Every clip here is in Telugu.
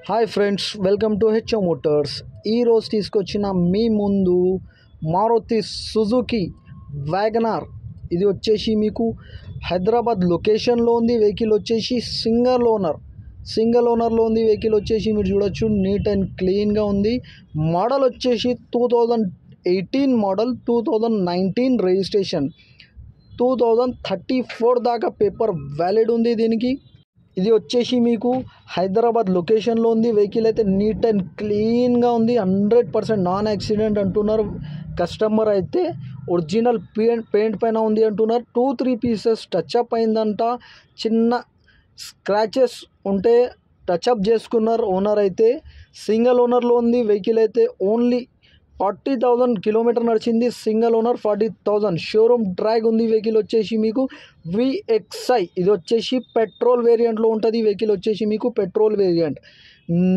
Hi friends, welcome to HO Motors. ఈరోజు తీసుకొచ్చిన మీ ముందు మారుతి సుజుకి వ్యాగనార్. ఇది వచ్చేసి మీకు హైదరాబాద్ లొకేషన్లో ఉంది. వెహికల్ వచ్చేసి సింగిల్ ఓనర్లో ఉంది. వెహికల్ వచ్చేసి మీరు చూడొచ్చు, నీట్ అండ్ క్లీన్గా ఉంది. మోడల్ వచ్చేసి 2018 మోడల్, 2019 రిజిస్ట్రేషన్, 2034 దాకా పేపర్ వ్యాలిడ్ ఉంది దీనికి. ఇది వచ్చేసి మీకు హైదరాబాద్ లొకేషన్లో ఉంది. వెహికల్ అయితే నీట్ అండ్ క్లీన్గా ఉంది. 100% నాన్ యాక్సిడెంట్ అంటున్నారు. కస్టమర్ అయితే ఒరిజినల్ పెయింట్ పైన ఉంది అంటున్నారు. 2-3 పీసెస్ టచ్అప్ అయిందంట. చిన్న స్క్రాచెస్ ఉంటే టచ్అప్ చేసుకున్నారు. ఓనర్ అయితే సింగిల్ ఓనర్లో ఉంది. వెహికల్ అయితే ఓన్లీ 40,000 కిలోమీటర్ నడిచింది. Single owner 40,000. షోరూమ్ డ్రాగ్ ఉంది. వెహికల్ వచ్చేసి మీకు VXI. ఇది వచ్చేసి పెట్రోల్ వేరియంట్లో ఉంటుంది. వెహికల్ వచ్చేసి మీకు పెట్రోల్ వేరియంట్.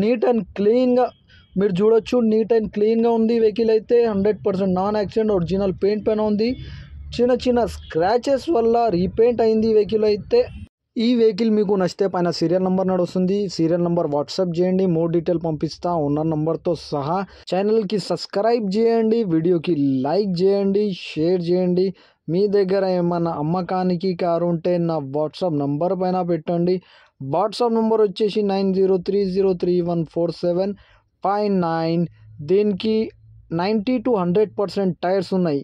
నీట్ అండ్ క్లీన్గా మీరు చూడొచ్చు, నీట్ అండ్ క్లీన్గా ఉంది. వెహికల్ అయితే 100% నాన్ యాక్సిడెంట్, ఒరిజినల్ పెయింట్ పైన ఉంది. చిన్న స్క్రాచెస్ వల్ల రీపెయింట్ అయింది వెహికల్ అయితే. ఈ వెహికల్ మీకు నచ్చితే పైన సీరియల్ నెంబర్ నడుస్తుంది. సీరియల్ నెంబర్ వాట్సాప్ చేయండి, మోర్ డీటెయిల్ పంపిస్తా ఓనర్ నెంబర్తో సహా. ఛానల్కి సబ్స్క్రైబ్ చేయండి, వీడియోకి లైక్ చేయండి, షేర్ చేయండి. మీ దగ్గర ఏమన్నా అమ్మకానికి కారు ఉంటే నా వాట్సాప్ నెంబర్ పైన పెట్టండి. వాట్సాప్ నెంబర్ వచ్చేసి 9030314759. దీనికి 90-100% టైర్స్ ఉన్నాయి.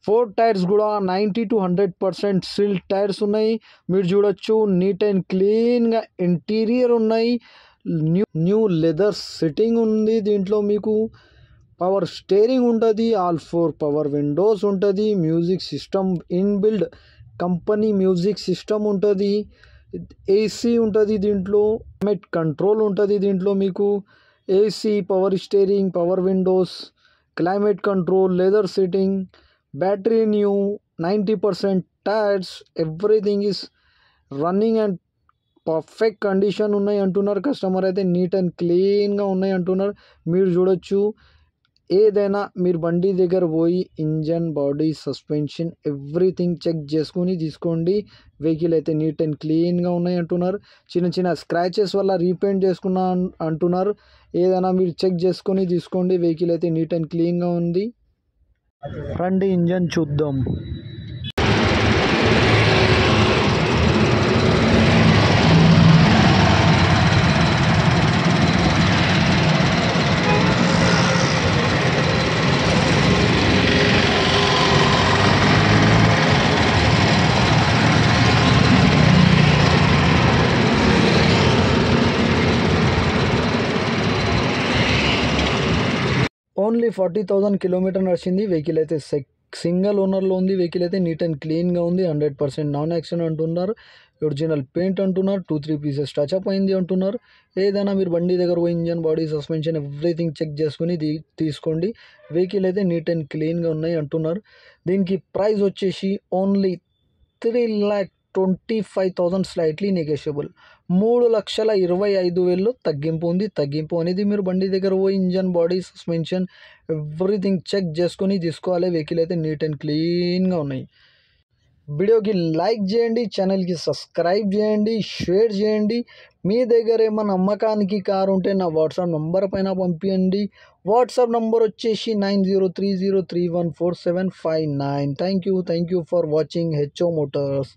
4 టైర్స్ కూడా 90-100% సిల్ టైర్స్ ఉన్నాయి. మీరు చూడొచ్చు, నీట్ అండ్ క్లీన్గా ఇంటీరియర్ ఉన్నాయి. న్యూ లెదర్ సిట్టింగ్ ఉంది. దీంట్లో మీకు పవర్ స్టీరింగ్ ఉంటుంది, ఆల్ 4 పవర్ విండోస్ ఉంటుంది. Music system inbuilt company music system ఉంటుంది. AC ఉంటుంది దీంట్లో. క్లైమేట్ కంట్రోల్ ఉంటుంది దీంట్లో మీకు. AC, power steering, power Windows, climate control, leather sitting, battery new, 90% tyres, everything is running and perfect condition ఉన్నాయి అంటున్నారు కస్టమర్ అయితే. నీట్ అండ్ క్లీన్గా ఉన్నాయి అంటున్నారు. మీరు చూడొచ్చు, ఏదైనా మీరు బండి దగ్గర పోయి engine, body, suspension everything check చేసుకుని తీసుకోండి. వెహికల్ అయితే నీట్ అండ్ క్లీన్గా ఉన్నాయి అంటున్నారు. చిన్న స్క్రాచెస్ వల్ల రీపెయింట్ చేసుకున్నా అంటున్నారు. ఏదైనా మీరు చెక్ చేసుకొని తీసుకోండి. వెహికల్ అయితే నీట్ అండ్ క్లీన్గా ఉంది. రండి ఇంజన్ చూద్దాం. ఓన్లీ 40,000 కిలోమీటర్ నడిచింది. వెహికల్ అయితే సింగిల్ ఓనర్లో ఉంది. వెహికల్ అయితే నీట్ అండ్ క్లీన్గా ఉంది. 100% నాన్ యాక్సిడెంట్ అంటున్నారు. ఒరిజినల్ పెయింట్ అంటున్నారు. 2-3 పీసెస్ టచ్అప్ అయింది అంటున్నారు. ఏదైనా మీరు బండి దగ్గర పోయి engine, body, suspension everything check చేసుకుని తీసుకోండి. వెహికల్ అయితే నీట్ అండ్ క్లీన్గా ఉన్నాయి అంటున్నారు. దీనికి ప్రైస్ వచ్చేసి ఓన్లీ 3,25,000, స్లైట్లీ నెగోషియబుల్. 3,25,000 తగ్గింపు ఉంది. తగ్గింపు అనేది మీరు బండి దగ్గర పోయి engine, body, suspension everything check చేసుకొని తీసుకోవాలి. వెహికల్ అయితే నీట్ అండ్ క్లీన్గా ఉన్నాయి. వీడియోకి లైక్ చేయండి, ఛానల్కి సబ్స్క్రైబ్ చేయండి, షేర్ చేయండి. మీ దగ్గర ఏమైనా అమ్మకానికి కారు ఉంటే నా వాట్సాప్ నెంబర్ పైన పంపించండి. వాట్సాప్ నెంబర్ వచ్చేసి 9030314759. Thank you for watching HO Motors.